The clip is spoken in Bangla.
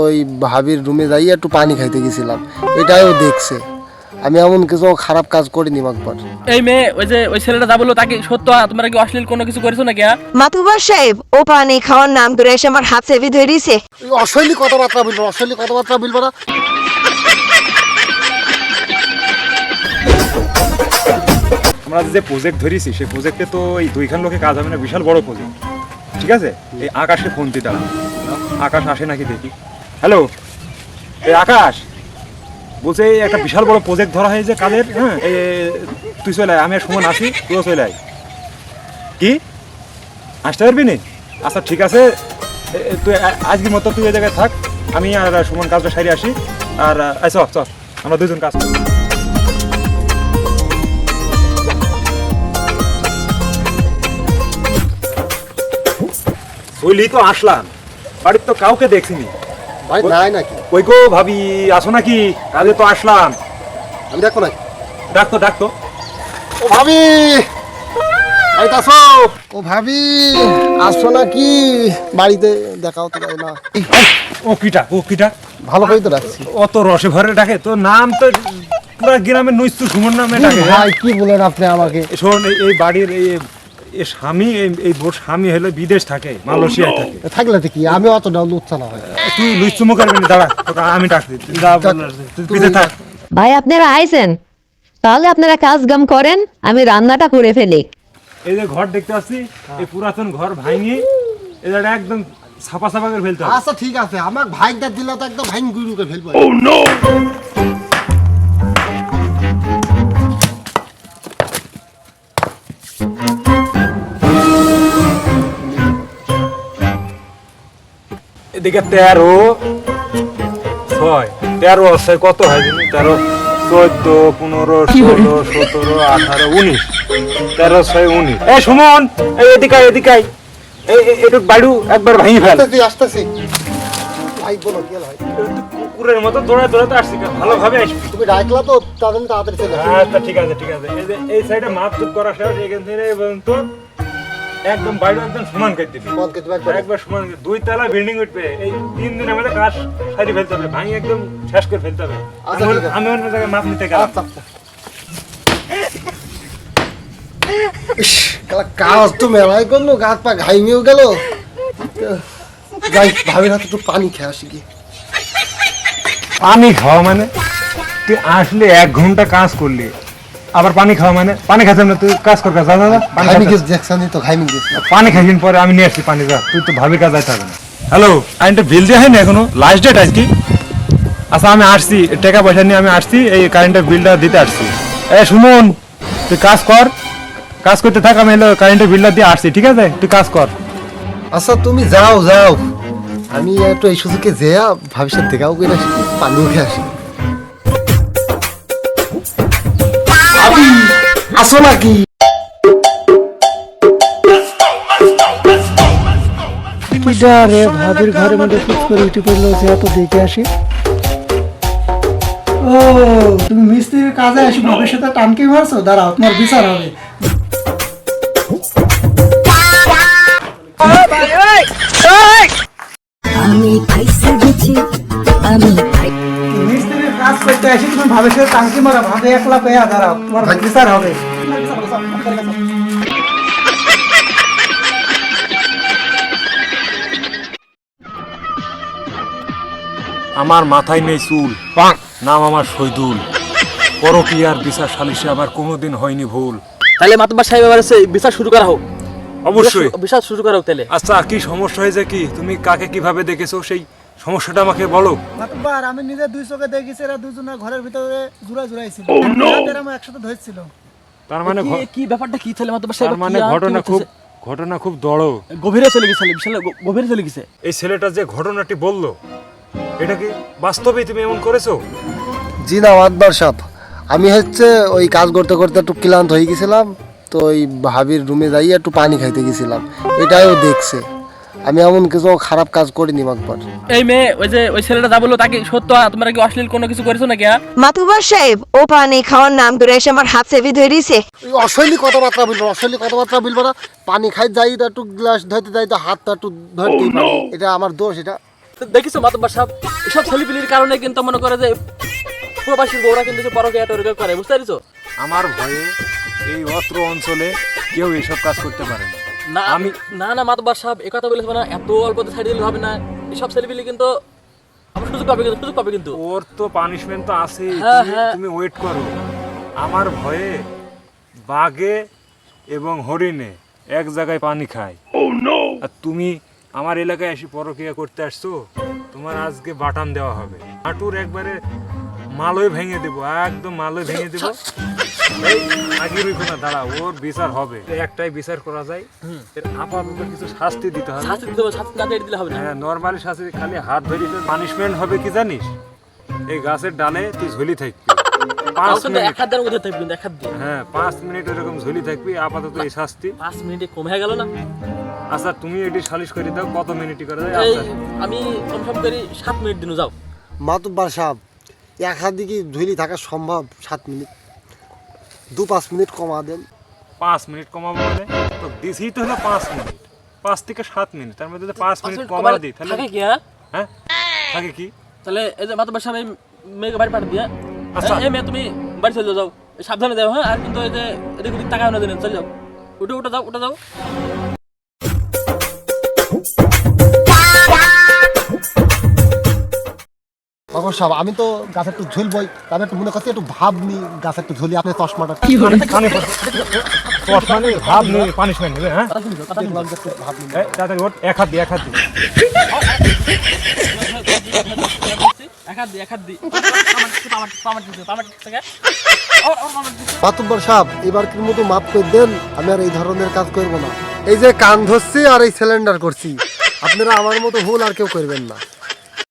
ওই ভাবির রুমে যাই একটু পানি খাইতে গেছিলাম, এটাও দেখছে। আমি এমন কিছু খারাপ কাজ করিনি একবার। এই মেয়ে ওই ছেলেটা যা বললো তাকে সত্য? তোমরা কি অশ্লীল কোনো কিছু করেছো নাকি? মাতুবার সাহেব, ও পানি খাওয়ার নাম করে এসে আমার হাত চেপে ধরেছে। অশৈলী কথাবার্তা বলবো, অশৈলী কথাবার্তা বলবো না। আমরা যে প্রজেক্ট ধরেছি সেই প্রজেক্টে তো এই দুইখান লোকে কাজ হবে না, বিশাল বড় প্রজেক্ট। ঠিক আছে, এই আকাশকে ফোন দিতে হবে। আকাশ আসে নাকি দেখি। হ্যালো, এই আকাশ বলছে একটা বিশাল বড় প্রজেক্ট ধরা হয়েছে কাজের। হ্যাঁ, তুই চলে আয়, আমি আর সুমন আছি, তুইও চলে আয়। কি আসতে পারবি নি? আচ্ছা ঠিক আছে, তুই আজকের মতো তুই এই জায়গায় থাক, আমি আর সুমন কাজটা সারি আসি। আর চল চল, আমরা দুজন কাজ করি। ওইলি তো আসলাম, বাড়ির তো কাউকে দেখিনি। ভাই নাই নাকি? ওই গো ভাবি, আসো নাকি? কাজে তো আসলাম। আমি দেখো নাকি? ডাকতো ডাকতো। ও ভাবি, বাড়িতে আসো। ও ভাবি, আসো নাকি? বাড়িতে দেখাও তো না। ও কিটা, ও কিটা? ভালো করে তো রাখছি। অত রসে ভরে ডাকে, তোর নাম তো পুরো গ্রামের নইস্তু সুমন নামে ডাকে। ভাই কি বলেন আপনি আমাকে? শোন, এই বাড়ির এই স্বামী, এই বোর স্বামী হলো বিদেশ থাকে, মালয়েশিয়ায় থাকে। থাকলে তো কি, আমি অতটা লুচ্ছা না হয়। তুই লুচ্চুমো করবি না, দাঁড়া, তোকে আমি ডাকছি। তুই পিছে থাক। ভাই আপনারা আইছেন, তাহলে আপনারা কাজ কাম করেন, আমি রান্নাটা করে ফেলি। এই যে ঘর দেখতে পাচ্ছি, এই পুরাতন ঘর ভাঙি এই জায়গাটা একদম ছাপা ছাপা করে ফেলতে হবে। আচ্ছা ঠিক আছে, আমার ভাইটা দিলে তো একদম ভাইন গুরুকে ফেলবো। এদিকে 13 6 13 আছে, কত হয় জানি? 13 14 15 16 17 18 19, 13 6 19। এই সুমন, এদিকে এদিকে একটু বাড়ু একবার ভাঙি ফেল। আসতেছি ভাই, বলো কি হয়? কুকুরের মতো দৌড়ায় দৌড়াতে আসছি, ভালোভাবে আসবি। তুমি ডাকলা তো, তাদের তাড়াতাড়ি চলে আসো। আচ্ছা ঠিক আছে ঠিক আছে। এই যে এই সাইডে মাপ চুপ করা শেষ, এখান থেকে পর্যন্ত একদম বাইরে একদম সমান করে দিবি। বলকে তুমি একবার একবার সমান, 2 তলা বিল্ডিং উঠবে। এই 3 দিনের মধ্যে কাজ সারি ফেলতে হবে, ভাঙি একদম শেষ করে ফেলতে হবে। আচ্ছা, ঠিক আছে। আমি অন্য জায়গায় মাপ নিতে গেলাম। আচ্ছা আচ্ছা। ইস, কালা কাজ তো মেলায় করলো, গাছ পা ঘাইমিয়েও গেল। যাই, ভাবির হাতে একটু পানি খেয়ে আসি কি। পানি খাওয়া মানে? তুই আসলে 1 ঘন্টা কাজ করলি, আবার পানি খাওয়া মানে? পানি খাচ্ছিস না, তুই কাজ কর, কাজ যা যা যা, পানি ঘাইমি খা। গেছ দেখছানি তো, ঘাইমি গেছ। পানি খাইছিস পরে আমি নিয়ে আসছি পানি, যা। তুই তো ভাবির কাজ যাইতে হবে না। হ্যালো, আইনটা বিল দেওয়া হয়নি এখনো, লাস্ট ডেট আজকে। আচ্ছা আমি আসছি, টাকা পয়সা নিয়ে আমি আসছি, এই কারেন্টের বিলটা দিতে আসছি। সুমন, তুই কাজ কর, কাজ করতে থাক, আমি কারেন্টের বিলটা দিয়ে আসছি, ঠিক আছে? তুই কাজ কর। আচ্ছা তুমি যাও যাও, আমি একটু এই সুযোগে যেয়া ভাবির সাথে দেখাও করে আসি, পানিও খেয়ে আসি। ভাবি, আসো নাকি? রে ভাবির ঘরের মধ্যে ফিক্স করে উঠে পড়লো যে এত দেখে আসি। ও তুমি মিস্ত্রির কাজে আসি, ভাবির সাথে টানকি মারছো? দাঁড়াও, তোমার বিচার হবে। মিস্ত্রির কাজ করতে আসি, তুমি ভাবির সাথে টানকি মারা, ভাবে একলা পেয়া, দাঁড়াও, তোমার বিচার হবে। আমার মাথায় নেই চুল, নাম আমার শহীদুল, পরকীয়ার বিচার সালিশে আমার কোনোদিন হয়নি ভুল। তাহলে মাতুব্বার সাহেব এবার বিচার শুরু করা হোক। অবশ্যই। বিচার শুরু করা হোক তাহলে। আচ্ছা, কি সমস্যা হয়েছে? কি তুমি কাকে কিভাবে দেখেছো, সেই সমস্যাটা আমাকে বলো। মাতবার আমি নিজে দুই চোখে দেখেছি, এরা দুজনের ঘরের ভিতরে জুড়াইছিল, এরা একসাথে ধরেছিল। তার মানে কি ব্যাপারটা কি তাহলে মাতুব্বার সাহেব? তার মানে ঘটনা খুব দড়, গভীরে চলে গেছে, বিশাল গভীরে চলে গেছে। এই ছেলেটা যে ঘটনাটি বললো, এটা কি বাস্তবেই তুমি এমন করেছো? জি না মাতবার সাহেব, আমি হচ্ছে ওই কাজ করতে করতে একটু ক্লান্ত হয়ে গেছিলাম, তো ওই ভাবির রুমে যাই একটু পানি খাইতে গেছিলাম, এটাও দেখছে। আমি এমন কিছু খারাপ কাজ করিনি একবার। এই মেয়ে ওই ছেলেটা যা বললো তাকে সত্য? তোমরা কি অশ্লীল কোনো কিছু করেছো নাকি? মাতুবার সাহেব, ও পানি খাওয়ার নাম করে এসে আমার হাত চেপে ধরেছে। অশৈলী কথাবার্তা বলবো, অশৈলী কথাবার্তা বলবো না। পানি খাই যাই তো একটু গ্লাস ধরতে যাই তো হাতটা একটু ধরতেই পারি, এটা আমার দোষ। এটা তো দেখিছো মাতব্বর সাহেব, এসব ছেলেপিলির কারণে কিন্তু মনে করে যে প্রবাসীর বউরা কিন্তু যে পরকে টরকে করে, বুঝতে পারছো? আমার ভয়ে এই অত্র অঞ্চলে কেউ এইসব কাজ করতে পারে না। না আমি না না মাতব্বর সাহেব এই কথা বলেছো না, এত অল্পতে ছাড়িয়ে দিলে হবে না। এসব ছেলেপিলি কিন্তু আমার সুযোগ পাবে কিন্তু। ওর তো পানিশমেন্ট তো আছেই, হ্যাঁ, হ্যাঁ। তুমি ওয়েট করো। আমার ভয়ে বাঘে এবং হরিণে এক জায়গায় পানি খায়। আর তুমি আমার এলাকায় এসে পরকিয়া করতে আসছো, তোমার আজকে বাটাম দেওয়া হবে। হাঁটুর একবারে মালয় ভেঙে দেবো, একদম মালয় ভেঙে দেবো। এই আগে রইব না, দাঁড়া, ওর বিচার হবে। একটাই বিচার করা যায়, এর আপাতত কিছু শাস্তি দিতে হবে। শাস্তি দিতে হবে, শাস্তি না দিয়ে দিলে হবে না। হ্যাঁ, নর্মালি শাস্তি খালি হাত ধরে পানিশমেন্ট হবে কি জানিস? এই গাছের ডালে তুই ঝুলি থাকবি 5 কিন্তু মিনিট। এক হাত দেওয়ার মধ্যে থাকবে, কিন্তু এক হাত দিয়ে। হ্যাঁ, 5 মিনিট এরকম ঝুলি থাকবি, আপাতত এই শাস্তি। 5 মিনিটে কমে গেল না? আচ্ছা, তুমি এটি সালিশ করে দাও, কত মিনিটই করে দেয়? এই আচ্ছা, আমি কমসম করি 7 মিনিট দিনও যাও। মাতুব্বার সাহেব, এক হাত দিকে ঝুলি থাকা সম্ভব 7 মিনিট, 2-5 মিনিট কমা দেন। 5 মিনিট কমাবো বলে তো দিছি তো হলো 5 মিনিট, 5 থেকে 7 মিনিট, তার মধ্যে 5 মিনিট কমা দিই তাহলে। থাকে কি? হ্যাঁ হ্যাঁ, থাকে কি? তাহলে এই যে মাতব্বর সাহেব, এই মেয়েকে বাড়ি পাঠিয়ে দিয়ে, আচ্ছা। এই মেয়ে তুমি বাড়ি চলে যাও, সাবধানে যাও। হ্যাঁ, আর কিন্তু এই যে এদিক ওদিক টাকা না দিন, চলে যাও, উঠে যাও। বাবর সাহেব, আমি তো গাছের একটু ঝুলবই, তবে একটু মনে করছি একটু ভাব নি গাছের একটু ঝুলি, আপনি চশমাটা ভাব নেই, পানিশমেন্ট নেবে। হ্যাঁ, কথা শুনি, দেখলাম যে একটু ভাব নি। এই তাড়াতাড়ি ওঠ, এক হাত দি। এক হাত দি। মাতুব্বার সাহেব, এবারকার মতো মাফ করে দেন, আমি আর এই ধরনের কাজ করবো না। এই যে কান ধরছি আর এই সিলিন্ডার করছি, আপনারা আমার মতো ভুল আর কেউ করবেন না।